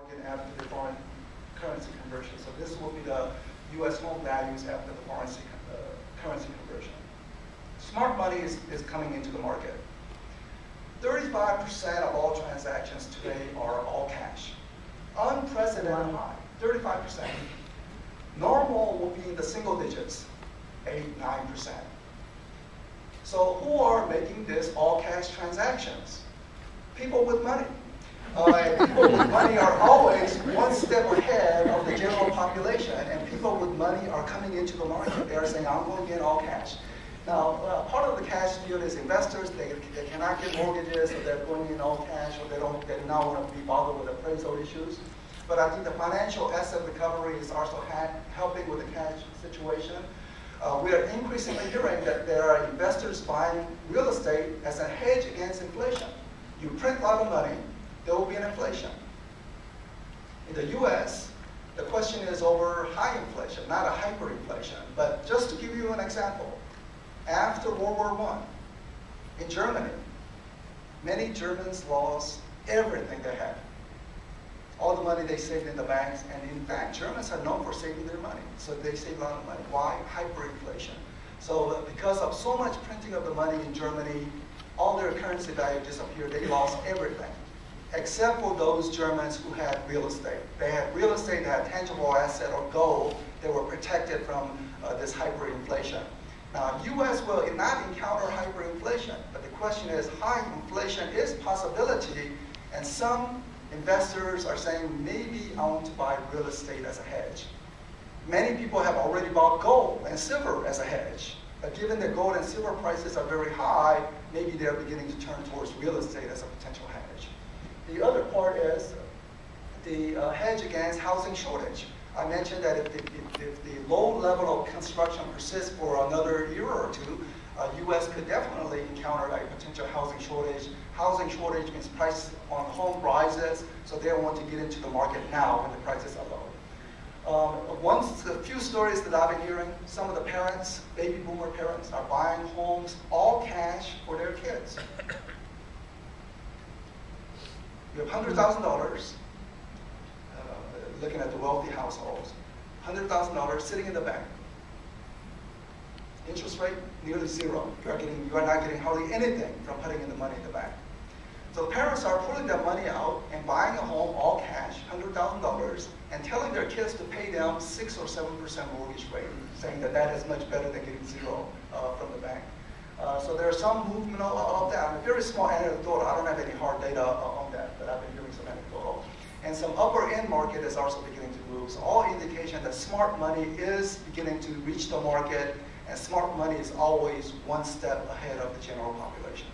market after the foreign currency conversion. So this will be the U.S. home values after the foreign currency conversion. Smart money is coming into the market. 35% of all transactions today are all cash. Unprecedented high, 35%. Normal will be in the single digits, 8, 9%. So who are making this all cash transactions? People with money. And people with money are always one step ahead of the general population, and people with money are coming into the market. They are saying, I'm going to get all cash. Now, part of the cash field is investors. They cannot get mortgages, so they're going in all cash, or they do not want to be bothered with appraisal issues. But I think the financial asset recovery is also helping with the cash situation. We are increasingly hearing that there are investors buying real estate as a hedge against inflation. You print a lot of money, there will be an inflation. In the US, the question is over high inflation, not a hyperinflation. But just to give you an example, after World War I, in Germany, many Germans lost everything they had. All the money they saved in the banks, and in fact, Germans are known for saving their money. So they save a lot of money. Why? Hyperinflation. So because of so much printing of the money in Germany, all their currency value disappeared. They lost everything, except for those Germans who had real estate. They had real estate, they had tangible asset or gold. They were protected from this hyperinflation. Now, U.S. will not encounter hyperinflation, but the question is, high inflation is a possibility, and some investors are saying, maybe I want to buy real estate as a hedge. Many people have already bought gold and silver as a hedge. But given that gold and silver prices are very high, maybe they're beginning to turn towards real estate as a potential hedge. The other part is the hedge against housing shortage. I mentioned that if the low level of construction persists for another year or two, U.S. could definitely encounter a potential housing shortage. Housing shortage means price on home rises, so they want to get into the market now when the prices are low. A few stories that I've been hearing, some of the parents, baby boomer parents, are buying homes all cash for their kids. You have $100,000, looking at the wealthy households, $100,000 sitting in the bank. Interest rate, nearly zero. You are not getting hardly anything from putting in the money in the bank. So parents are pulling their money out and buying a home all cash, $100,000, and telling their kids to pay down 6 or 7% mortgage rate, saying that that is much better than getting zero from the bank. So there's some movement of that. A very small anecdote. I don't have any hard data on that, but I've been hearing some anecdotal. And some upper end market is also beginning to move. So all indication that smart money is beginning to reach the market, and smart money is always one step ahead of the general population.